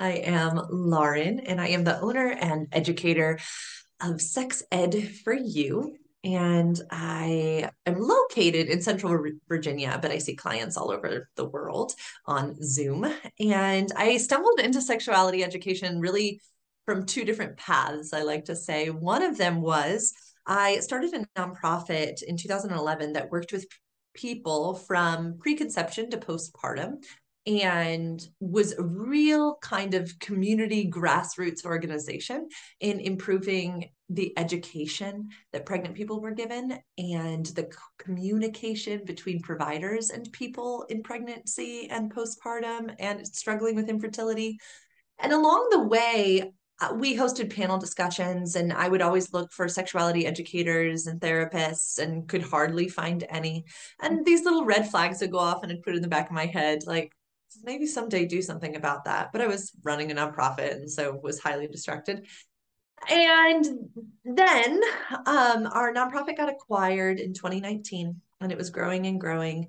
I am Lauren, and I am the owner and educator of Sex Ed for You. And I am located in Central Virginia, but I see clients all over the world on Zoom. And I stumbled into sexuality education really from two different paths, I like to say. One of them was I started a nonprofit in 2011 that worked with people from preconception to postpartum and was a real kind of community grassroots organization in improving the education that pregnant people were given and the communication between providers and people in pregnancy and postpartum and struggling with infertility. And along the way, we hosted panel discussions, and I would always look for sexuality educators and therapists and could hardly find any. And these little red flags would go off, and I'd put it in the back of my head, like, maybe someday do something about that. But I was running a nonprofit, and so was highly distracted. And then our nonprofit got acquired in 2019, and it was growing and growing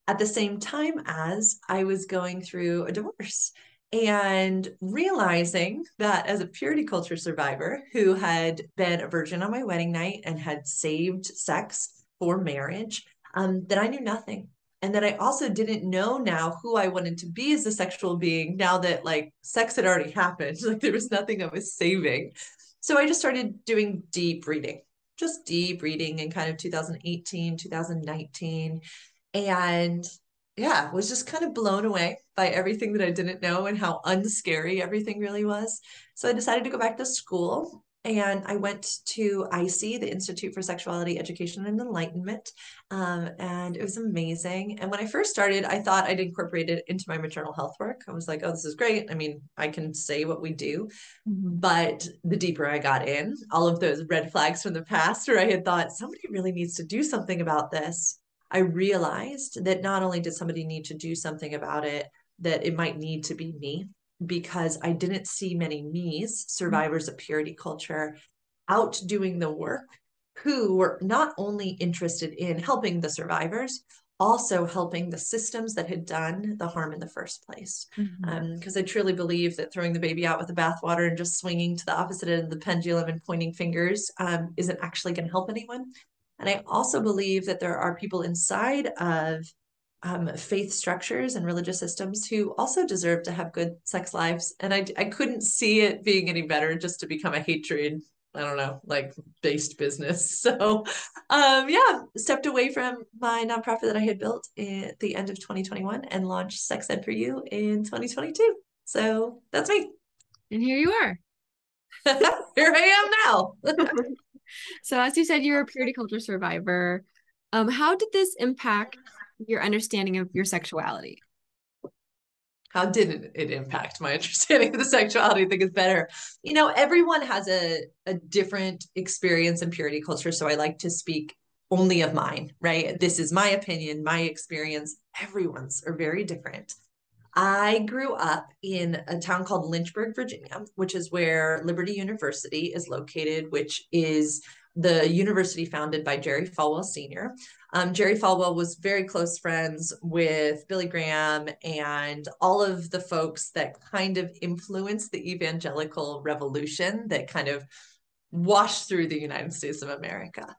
at the same time as I was going through a divorce and realizing that as a purity culture survivor who had been a virgin on my wedding night and had saved sex for marriage, that I knew nothing. And that I also didn't know now who I wanted to be as a sexual being now that like sex had already happened. Like there was nothing I was saving. So I just started doing just deep reading in kind of 2018, 2019. And yeah, was just kind of blown away by everything that I didn't know and how unscary everything really was. So I decided to go back to school and I went to IC, the Institute for Sexuality Education and Enlightenment. And it was amazing. And when I first started, I thought I'd incorporate it into my maternal health work. I was like, oh, this is great. I mean, I can say what we do. But the deeper I got in, all of those red flags from the past where I had thought somebody really needs to do something about this, I realized that not only did somebody need to do something about it, that it might need to be me because I didn't see many me's, survivors of purity culture, out doing the work who were not only interested in helping the survivors, also helping the systems that had done the harm in the first place. Mhm. Because I truly believe that throwing the baby out with the bathwater and just swinging to the opposite end of the pendulum and pointing fingers isn't actually going to help anyone. And I also believe that there are people inside of faith structures and religious systems who also deserve to have good sex lives. And I couldn't see it being any better just to become a hatred, I don't know, like based business. So, yeah, stepped away from my nonprofit that I had built at the end of 2021 and launched Sex Ed for You in 2022. So that's me. And here you are. Here I am now. So, as you said, you're a purity culture survivor. How did this impact your understanding of your sexuality? How did it impact my understanding of the sexuality? I think is better. You know, everyone has a different experience in purity culture. So I like to speak only of mine, right? This is my opinion, my experience. Everyone's are very different. I grew up in a town called Lynchburg, Virginia, which is where Liberty University is located, which is the university founded by Jerry Falwell Sr. Jerry Falwell was very close friends with Billy Graham and all of the folks that kind of influenced the evangelical revolution that kind of washed through the United States of America.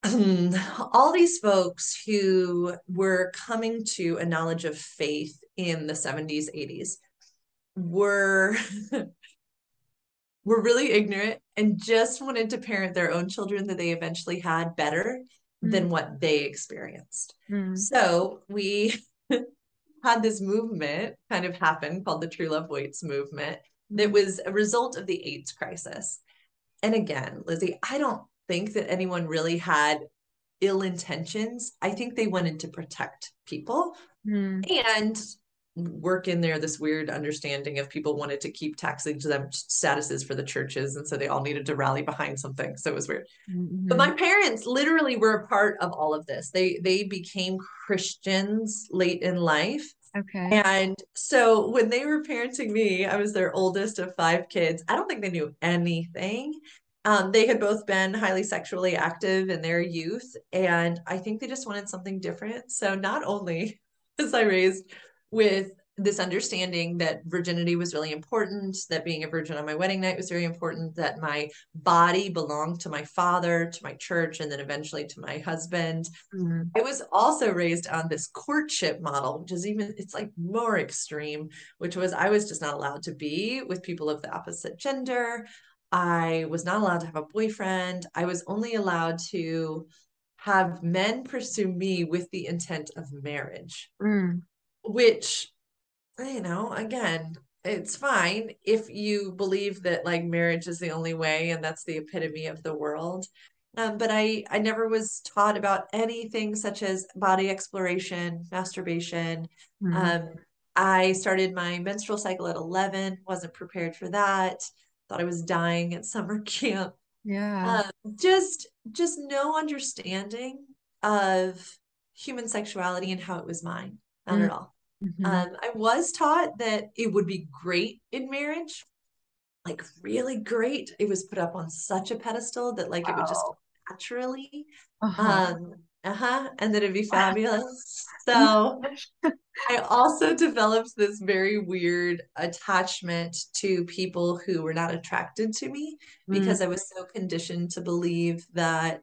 All these folks who were coming to a knowledge of faith in the 70s, 80s were were really ignorant and just wanted to parent their own children that they eventually had better than what they experienced. Mm-hmm. So we had this movement kind of happen called the True Love Waits movement that was a result of the AIDS crisis. And again, Lizzie, I don't think that anyone really had ill intentions. I think they wanted to protect people and work in there this weird understanding of people wanted to keep tax exempt statuses for the churches. And so they all needed to rally behind something. So it was weird. But Mm-hmm. my parents literally were a part of all of this. They became Christians late in life. Okay. And so when they were parenting me, I was their oldest of five kids. I don't think they knew anything. They had both been highly sexually active in their youth, and I think they just wanted something different. So not only was I raised with this understanding that virginity was really important, that being a virgin on my wedding night was very important, that my body belonged to my father, to my church, and then eventually to my husband. Mm. I was also raised on this courtship model, which is even, it's like more extreme, which was I was just not allowed to be with people of the opposite gender. I was not allowed to have a boyfriend. I was only allowed to have men pursue me with the intent of marriage, Mm. which, again, it's fine if you believe that like marriage is the only way and that's the epitome of the world. But I never was taught about anything such as body exploration, masturbation. Mm. Um, I started my menstrual cycle at 11, wasn't prepared for that, thought I was dying at summer camp. Yeah. Um, just no understanding of human sexuality and how it was mine. Not Mm. at all. Hmm. I was taught that it would be great in marriage, like really great. It was put up on such a pedestal that like it would just Wow. come naturally. Uh-huh. And that it'd be fabulous. So I also developed this very weird attachment to people who were not attracted to me Mm. because I was so conditioned to believe that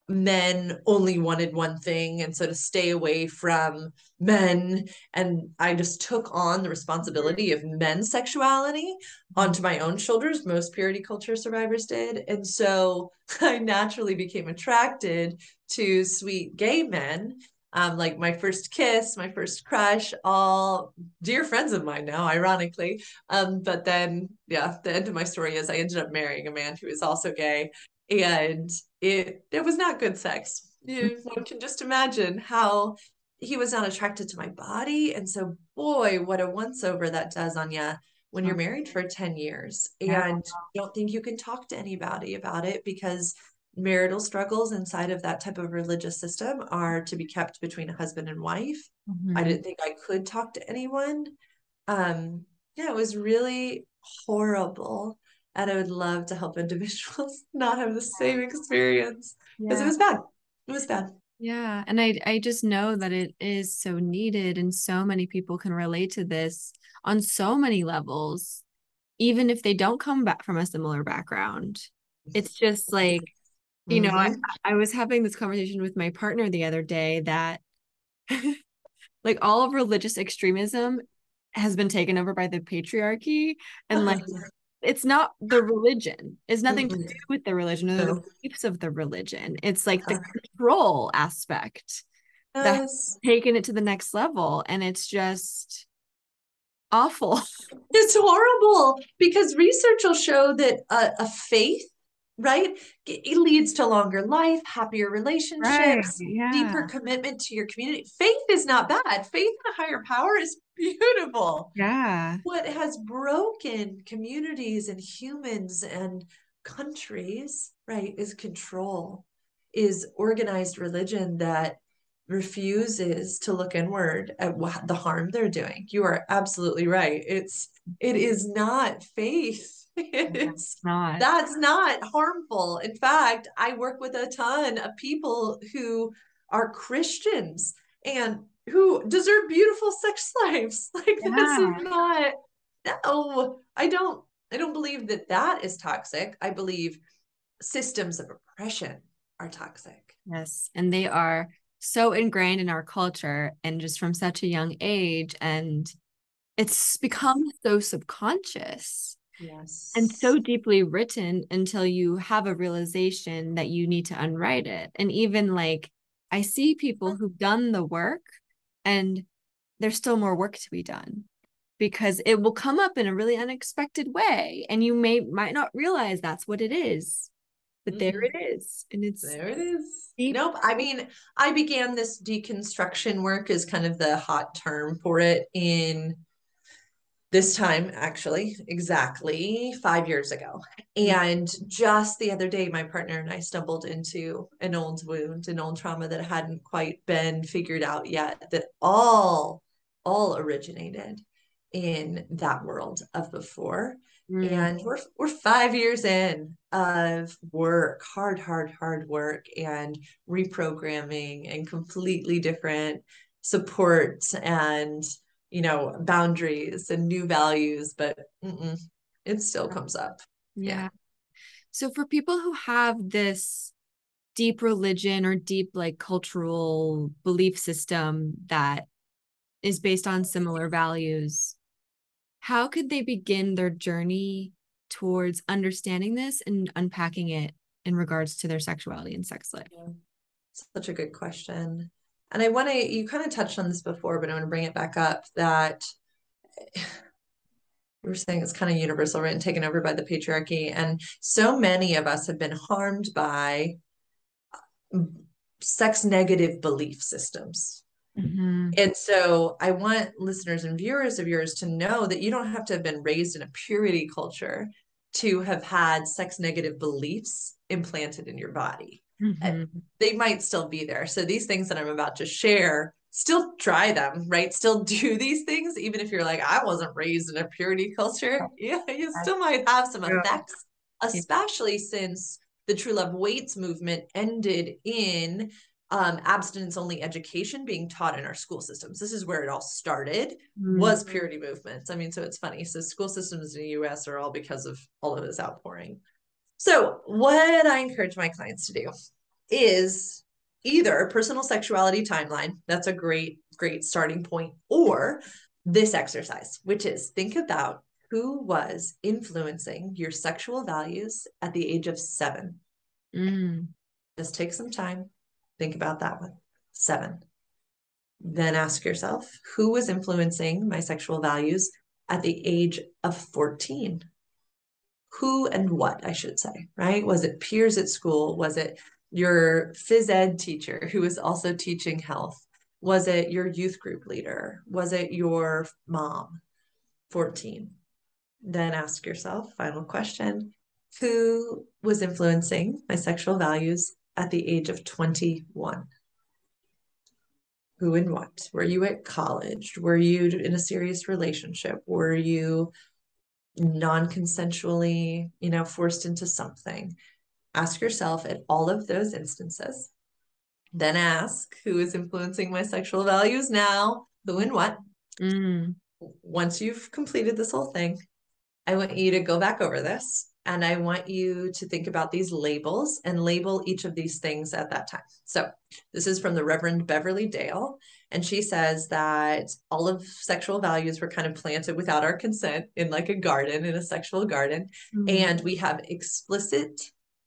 men only wanted one thing, and so to stay away from men, and I just took on the responsibility of men's sexuality onto my own shoulders. Most purity culture survivors did, and so I naturally became attracted to sweet gay men. Like my first kiss, my first crush, all dear friends of mine now, ironically. But then, yeah, the end of my story is I ended up marrying a man who is also gay, and it was not good sex. One can just imagine how he was not attracted to my body. And so, boy, what a once over that does on you when you're Oh, married for 10 years yeah. and don't think you can talk to anybody about it because marital struggles inside of that type of religious system are to be kept between a husband and wife. I Mhm. didn't think I could talk to anyone. Yeah, it was really horrible. And I would love to help individuals not have the same experience because it Yeah. was bad. It was bad. Yeah. And I just know that it is so needed and so many people can relate to this on so many levels, even if they don't come back from a similar background. It's just like, you know, Mm-hmm. I was having this conversation with my partner the other day that like all of religious extremism has been taken over by the patriarchy, and like it's not the religion. It's nothing to do with the religion or the No. beliefs of the religion. It's like the control aspect that Yes. taken it to the next level, and it's just awful. It's horrible because research will show that a faith, right, it leads to longer life, happier Right. relationships, deeper Yeah. commitment to your community. Faith is not bad. Faith in a higher power is beautiful. Yeah. What has broken communities and humans and countries, right, is control, is organized religion that refuses to look inward at the harm they're doing. You are absolutely right. It is not faith. It's Not. that's not harmful. In fact, I work with a ton of people who are Christians and who deserve beautiful sex lives. Like this is Yeah. not, no, I don't believe that that is toxic. I believe systems of oppression are toxic. Yes. And they are so ingrained in our culture and just from such a young age. And it's become so subconscious and Yes. so deeply written until you have a realization that you need to unwrite it. And even like, I see people who've done the work and there's still more work to be done because it will come up in a really unexpected way. And you might not realize that's what it is, but there Mm-mm. it is. And it's There it is. deep. Nope. I mean, I began this deconstruction work as kind of the hot term for it in this time, actually, exactly 5 years ago. And just the other day, my partner and I stumbled into an old wound, an old trauma that hadn't quite been figured out yet, that all originated in that world of before. Mm. And we're 5 years in of work, hard work, and reprogramming and completely different supports and boundaries and new values, but it still comes up. Yeah. So for people who have this deep religion or deep like cultural belief system that is based on similar values, how could they begin their journey towards understanding this and unpacking it in regards to their sexuality and sex life? Yeah. Such a good question. And you kind of touched on this before, but I want to bring it back up that we were saying it's kind of universal, right? And taken over by the patriarchy. And so many of us have been harmed by sex negative belief systems. Mm-hmm. And so I want listeners and viewers of yours to know that you don't have to have been raised in a purity culture to have had sex negative beliefs implanted in your body. Mm-hmm. They might still be there. So these things that I'm about to share, still try them, right? Still do these things, even if you're like, I wasn't raised in a purity culture. Yeah, you still might have some effects, especially since the True Love Waits movement ended in abstinence only education being taught in our school systems. This is where it all started, was purity movements. I mean, so it's funny. So school systems in the US are all because of all of this outpouring. So what I encourage my clients to do is either personal sexuality timeline. That's a great starting point, or this exercise, which is think about who was influencing your sexual values at the age of 7. Just take some time. Think about that one. 7. Then ask yourself, who was influencing my sexual values at the age of 14? Who and what, I should say, right? Was it peers at school? Was it your phys ed teacher who was also teaching health? Was it your youth group leader? Was it your mom? 14. Then ask yourself, final question, who was influencing my sexual values at the age of 21? Who and what? Were you at college? Were you in a serious relationship? Were you non-consensually, forced into something? Ask yourself at all of those instances. Then ask, who is influencing my sexual values now? Who and what? Once you've completed this whole thing, I want you to go back over this, and I want you to think about these labels and label each of these things at that time. So this is from the Reverend Beverly Dale, and she says that all of sexual values were kind of planted without our consent in like a garden, in a sexual garden. And we have explicit,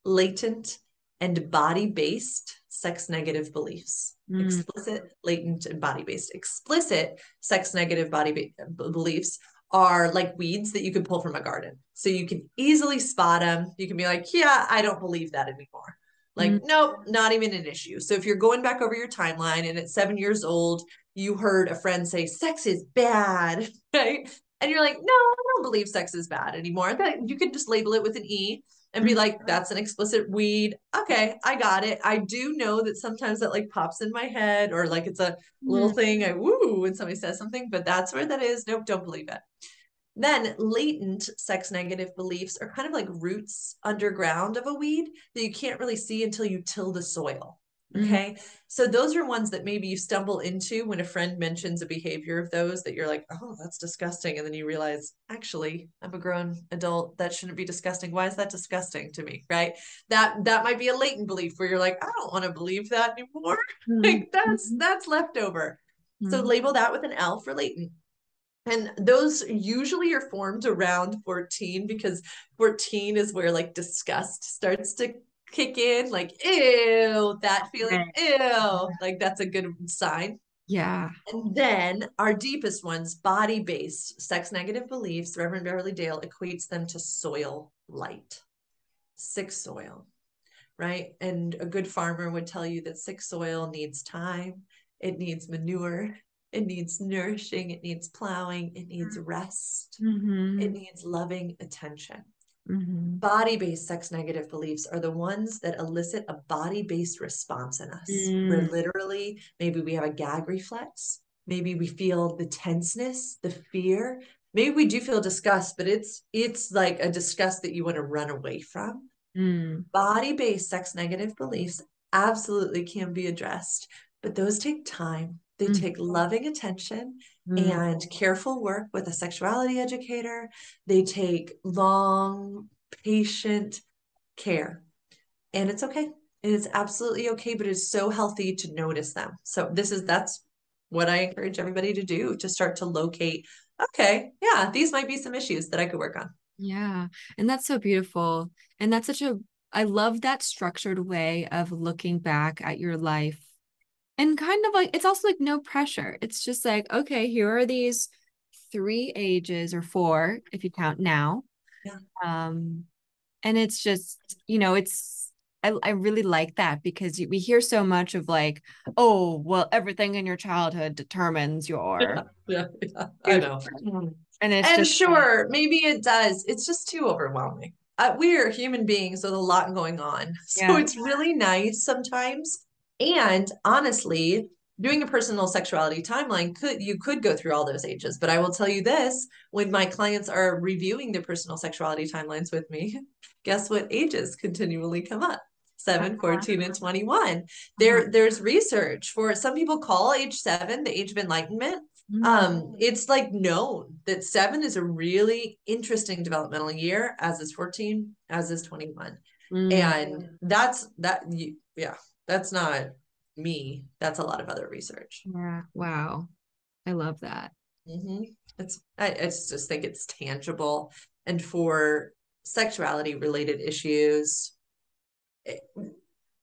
latent, and body-based sex negative beliefs. Explicit, latent, and body-based. Explicit sex negative beliefs are like weeds that you can pull from a garden. So you can easily spot them. You can be like, yeah, I don't believe that anymore. Like, nope, not even an issue. So if you're going back over your timeline and at 7 years old, you heard a friend say, sex is bad, right? And you're like, no, I don't believe sex is bad anymore. That you can just label it with an E and be like, that's an explicit weed. Okay, I got it. I do know that sometimes that like pops in my head, or like it's a little thing I woo when somebody says something, but that's where that is. Nope, don't believe it. Then latent sex negative beliefs are kind of like roots underground of a weed that you can't really see until you till the soil. Okay. So those are ones that maybe you stumble into when a friend mentions a behavior of those that you're like, oh, that's disgusting. And then you realize, actually, I'm a grown adult. That shouldn't be disgusting. Why is that disgusting to me? Right. That might be a latent belief where you're like, I don't want to believe that anymore. Like that's leftover. So label that with an L for latent. And those usually are formed around 14, because 14 is where like disgust starts to kick in, like, ew, that feeling, ew, like that's a good sign. Yeah. And then our deepest ones, body-based sex negative beliefs, Reverend Beverly Dale equates them to soil light, sick soil, right? And a good farmer would tell you that sick soil needs time, it needs manure, it needs nourishing, it needs plowing, it needs rest, it needs loving attention. Body-based sex negative beliefs are the ones that elicit a body-based response in us, where literally maybe we have a gag reflex, maybe we feel the tenseness, the fear, maybe we do feel disgust, but it's like a disgust that you want to run away from. Body-based sex negative beliefs absolutely can be addressed, but those take time. They take loving attention Mm. and careful work with a sexuality educator. They take long, patient care. And it's okay. It is absolutely okay, but it's so healthy to notice them. So that's what I encourage everybody to do, to start to locate, okay, yeah, these might be some issues that I could work on. Yeah. And that's so beautiful. And that's I love that structured way of looking back at your life. And kind of like, it's also like no pressure. It's just like, okay, here are these three ages or four, if you count now. Yeah. Um, and it's just, I really like that because we hear so much of like, oh, well, everything in your childhood determines your Yeah, I future. know. And it's And just like, sure, maybe it does. It's just too overwhelming. We are human beings with a lot going on. So yeah. it's really nice sometimes. And honestly, doing a personal sexuality timeline you could go through all those ages. But I will tell you this, when my clients are reviewing their personal sexuality timelines with me, guess what ages continually come up? 7, 14, and 21. Uh-huh. There's research for some people call age 7 the age of enlightenment. Mm, It's like known that 7 is a really interesting developmental year, as is 14, as is 21. mm, And yeah, that's not me. That's a lot of other research. yeah. Wow. I love that. Mm-hmm. I just think it's tangible. And for sexuality related issues, it,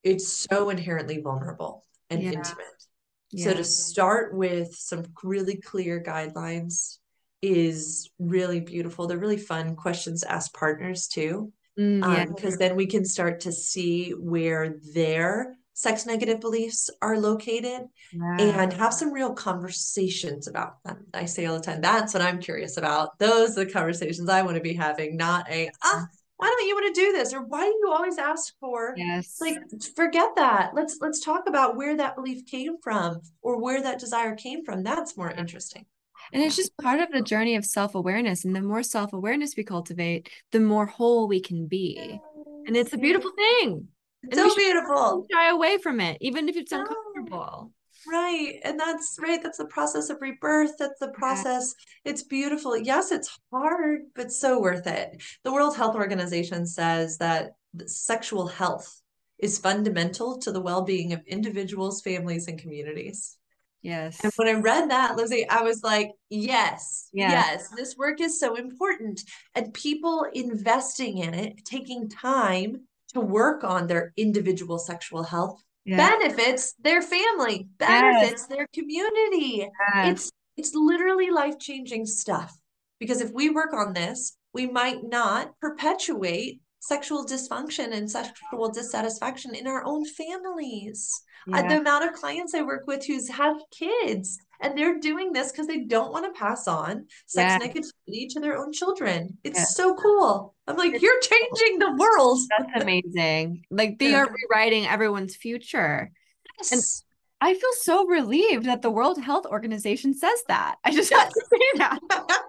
it's so inherently vulnerable and Yeah. intimate. So Yeah. to start with some really clear guidelines is really beautiful. They're really fun questions to ask partners too, Yeah. because then we can start to see where their sex negative beliefs are located Yeah. and have some real conversations about them. I say all the time, that's what I'm curious about. Those are the conversations I want to be having, not why don't you want to do this? Or why do you always ask for? Yes. Like, forget that. Let's talk about where that belief came from or where that desire came from. That's more interesting. And it's Yeah. just part of the journey of self-awareness. And the more self-awareness we cultivate, the more whole we can be. And Yes, it's a beautiful thing. it's And we so should beautiful. shy away from it, even if it's No. uncomfortable. Right. And that's right. That's the process of rebirth. That's the Yeah. process. It's beautiful. Yes, it's hard, but so worth it. The World Health Organization says that sexual health is fundamental to the well-being of individuals, families, and communities. And Yes. when I read that, Lizzy, I was like, yes, Yes. yes, this work is so important. And people investing in it, taking time to work on their individual sexual health Yeah. benefits their family, Yes. benefits their community. Yes. It's literally life-changing stuff. Because if we work on this, we might not perpetuate sexual dysfunction and sexual dissatisfaction in our own families. Yeah. The amount of clients I work with who's have kids and they're doing this because they don't want to pass on sex Yeah. negativity to their own children. Yeah. It's so cool. I'm like, It's you're cool. changing the world. That's amazing. Like they Yeah. are rewriting everyone's future. And Yes. I feel so relieved that the World Health Organization says that. I just have Yes. to say that.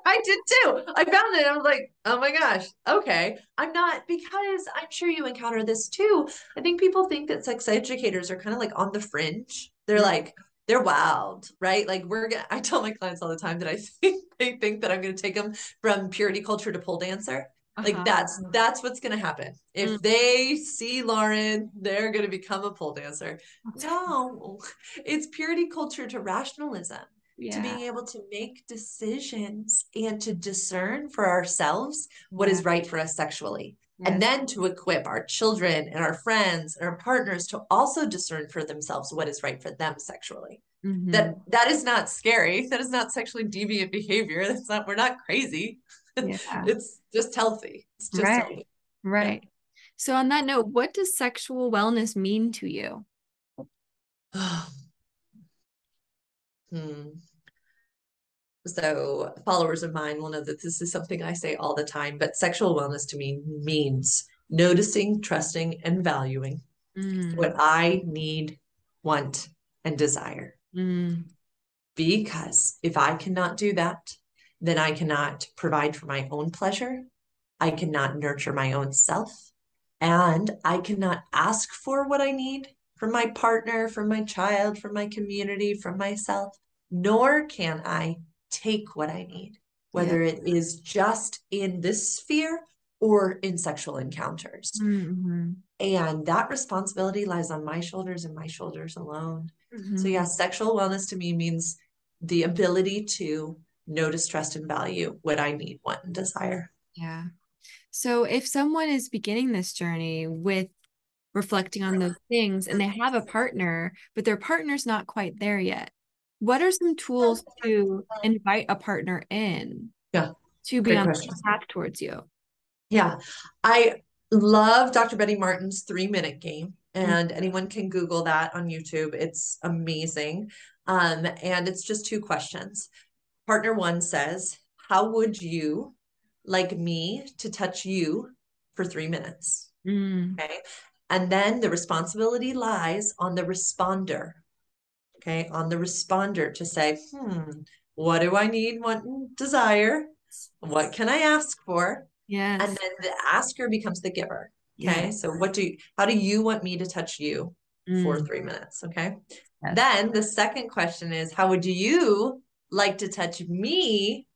I did too. I found it. I was like, oh my gosh. Okay. I'm not, because I'm sure you encounter this too. I think people think that sex educators are kind of like on the fringe. They're Mm. like, they're wild, right? Like I tell my clients all the time that I think they think that I'm going to take them from purity culture to pole dancer. Like Uh-huh. that's what's going to happen. Mm. If they see Lauren, they're going to become a pole dancer. That's fun. No, it's purity culture to rationalism, to Yeah. being able to make decisions and to discern for ourselves what Yeah. is right for us sexually. And Yes. then to equip our children and our friends and our partners to also discern for themselves what is right for them sexually. Hmm. That is not scary. That is not sexually deviant behavior. That's not, we're not crazy. Yeah. It's just healthy. It's just Right. healthy. Yeah. Right. So on that note, what does sexual wellness mean to you? Hmm. So followers of mine will know that this is something I say all the time, but sexual wellness to me means noticing, trusting, and valuing Mm. what I need, want, and desire. Mm. Because if I cannot do that, then I cannot provide for my own pleasure. I cannot nurture my own self. And I cannot ask for what I need from my partner, from my child, from my community, from myself, nor can I take what I need, Yeah. whether it is just in this sphere or in sexual encounters. Mm-hmm. And that responsibility lies on my shoulders and my shoulders alone. So, Mm-hmm. yeah, sexual wellness to me means the ability to notice, trust, and value what I need, want, and desire. Yeah. So if someone is beginning this journey with reflecting on those things and they have a partner, but their partner's not quite there yet, what are some tools to invite a partner in Yeah, to be great on question. the path towards you? Yeah, I love Dr. Betty Martin's 3 Minute Game, and anyone can Google that on YouTube. It's amazing. And it's just two questions. Partner one says, how would you like me to touch you for 3 minutes? Mm. Okay. And then the responsibility lies on the responder. Okay. On the responder to say, what do I need, want, and desire? What can I ask for? And Yes. then the asker becomes the giver. Yeah. Okay. So how do you want me to touch you for Mm. 3 minutes? Okay. Yes. Then the second question is, how would you like to touch me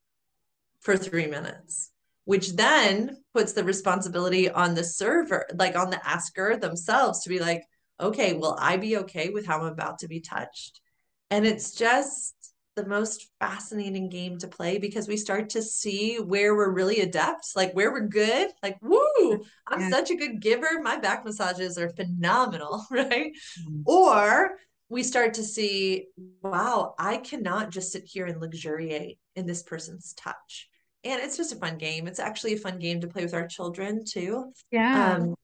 for 3 minutes? Which then puts the responsibility on the server, like on the asker themselves to be like, okay, will I be okay with how I'm about to be touched? And it's just the most fascinating game to play because we start to see where we're really adept, like where we're good. Like, woo, I'm Yeah. such a good giver. My back massages are phenomenal, right? Mm. Or we start to see, wow, I cannot just sit here and luxuriate in this person's touch. And it's just a fun game. It's actually a fun game to play with our children too. Yeah. Um,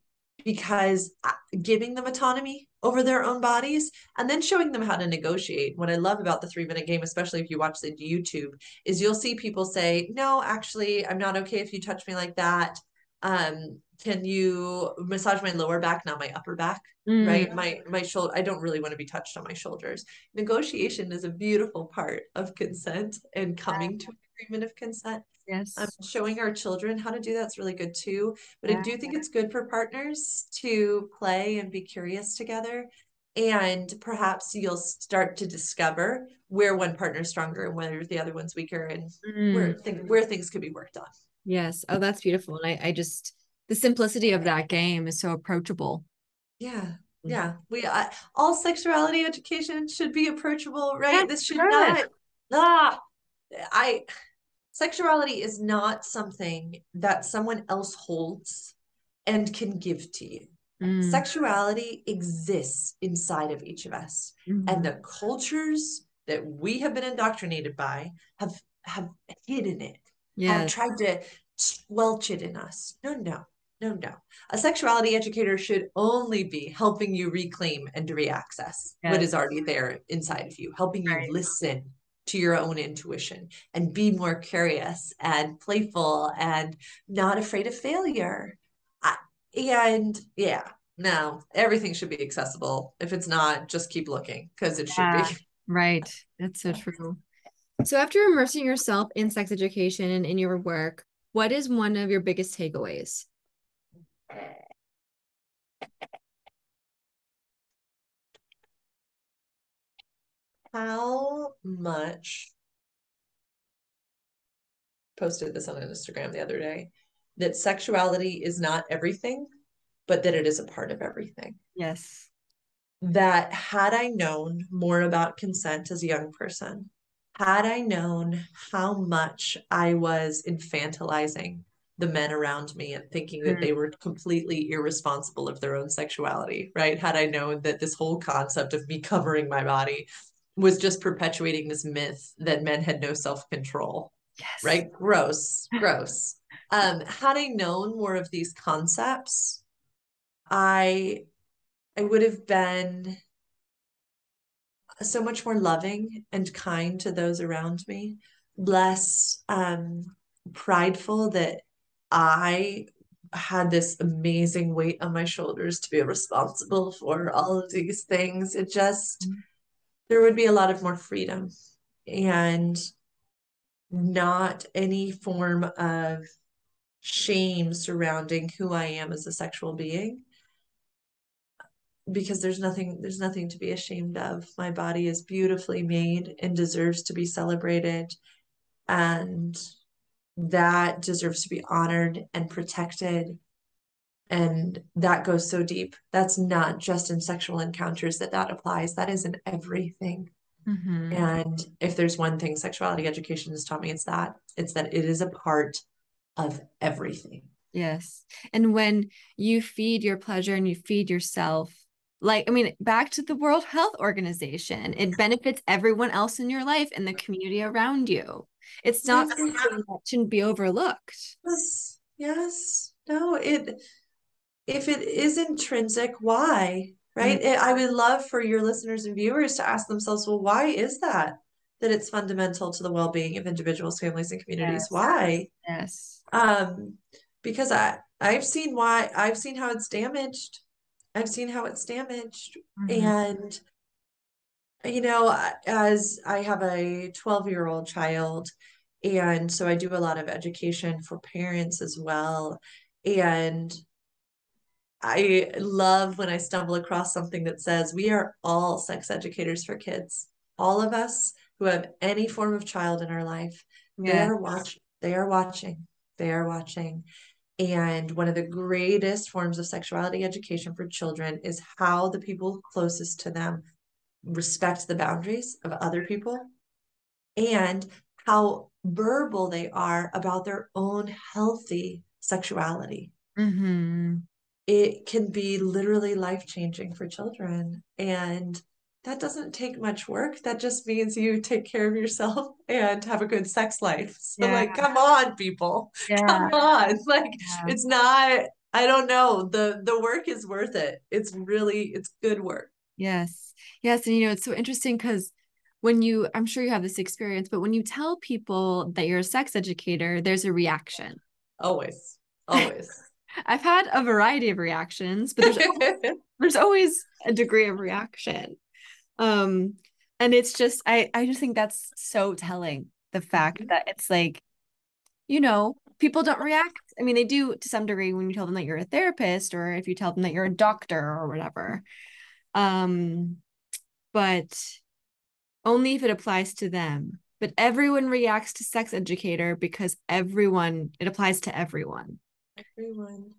because giving them autonomy over their own bodies and then showing them how to negotiate. What I love about the 3 Minute Game, especially if you watch the YouTube, is you'll see people say, no, actually, I'm not okay if you touch me like that. Can you massage my lower back, not my upper back? Mm. Right? My shoulder, I don't really want to be touched on my shoulders. Negotiation is a beautiful part of consent and coming to an agreement of consent. Yes. Showing our children how to do that's really good too. But I Yeah. do think it's good for partners to play and be curious together. And perhaps you'll start to discover where one partner is stronger and where the other one's weaker and Mm. where things could be worked on. Yes. Oh, that's beautiful. And I just, the simplicity of that game is so approachable. Yeah. Mm. Yeah. All sexuality education should be approachable, right? Yes, This should good. not, ah, I, sexuality is not something that someone else holds and can give to you. Mm. Sexuality exists inside of each of us. And Mhm. the cultures that we have been indoctrinated by have hidden it, have Yes. tried to squelch it in us. No, no, no, no. A sexuality educator should only be helping you reclaim and to reaccess what is Yes. already there inside of you, helping you Right. listen to your own intuition and be more curious and playful and not afraid of failure. And yeah, no, everything should be accessible. If it's not, just keep looking because it should Yeah. be. Right. That's so true. So after immersing yourself in sex education and in your work, what is one of your biggest takeaways? How much posted this on Instagram the other day that sexuality is not everything, but that it is a part of everything. Yes. That had I known more about consent as a young person, had I known how much I was infantilizing the men around me and thinking that Mm. they were completely irresponsible of their own sexuality, right? Had I known that this whole concept of me covering my body was just perpetuating this myth that men had no self-control, Yes. right? Gross, gross. Had I known more of these concepts, I I would have been so much more loving and kind to those around me, less prideful that I had this amazing weight on my shoulders to be responsible for all of these things. It just, there would be a lot of more freedom and not any form of shame surrounding who I am as a sexual being. because there's nothing to be ashamed of. My body is beautifully made and deserves to be celebrated, and that deserves to be honored and protected. And that goes so deep. That's not just in sexual encounters that applies. That is in everything. Mm-hmm. And if there's one thing sexuality education has taught me, it's that it is a part of everything. Yes. And when you feed your pleasure and you feed yourself, like, I mean, back to the World Health Organization, it benefits everyone else in your life and the community around you. It's not something that shouldn't be overlooked. Yes, yes. No, if it is intrinsic, why? Mm, Right? I would love for your listeners and viewers to ask themselves, well, why is that? That it's fundamental to the well-being of individuals, families, and communities. yes. Why? Yes. Um, because I've seen why, I've seen how it's damaged. I've seen how it's damaged. Mm-hmm. And you know, as I have a 12-year-old child, and so I do a lot of education for parents as well. And I love when I stumble across something that says we are all sex educators for kids. All of us who have any form of child in our life, Yeah. they are watching, they are watching. And one of the greatest forms of sexuality education for children is how the people closest to them respect the boundaries of other people and how verbal they are about their own healthy sexuality. Mm-hmm. It can be literally life changing for children. And that doesn't take much work. That just means you take care of yourself and have a good sex life. So, Yeah. like, come on, people. Yeah. Come on. Like, Yeah. it's not, I don't know. The work is worth it. It's good work. Yes. Yes. And it's so interesting because when I'm sure you have this experience, but when you tell people that you're a sex educator, there's a reaction. Always. Always. I've had a variety of reactions, but there's always a degree of reaction. Um, and it's just I just think that's so telling, the fact that it's like, people don't react. I mean, they do to some degree when you tell them that you're a therapist or if you tell them that you're a doctor or whatever. Um, but only if it applies to them. But everyone reacts to sex educator because it applies to everyone. Everyone.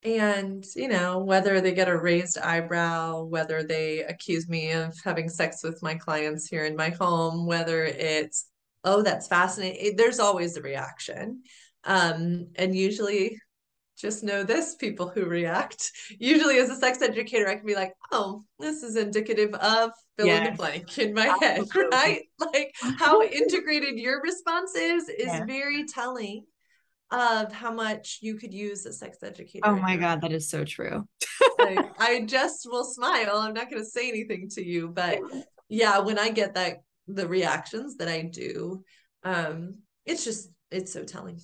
And, you know, whether they get a raised eyebrow, whether they accuse me of having sex with my clients here in my home, whether it's, oh, that's fascinating, there's always a reaction. And usually, just know this, people who react. Usually, as a sex educator, I can be like, oh, this is indicative of fill in the Yes, blank in my head, absolutely. right? Like how integrated your response is Yes. very telling of how much you could use a sex educator Oh in my your God, that is so true. like. I just will smile. I'm not going to say anything to you, but yeah, when I get the reactions that I do, it's so telling.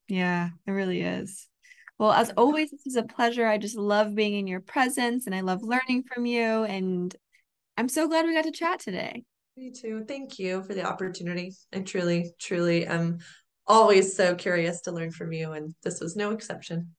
Yeah, it really is. Well, as always, this is a pleasure. I just love being in your presence and I love learning from you. And I'm so glad we got to chat today. Me too. Thank you for the opportunity. I truly, truly am always so curious to learn from you, and this was no exception.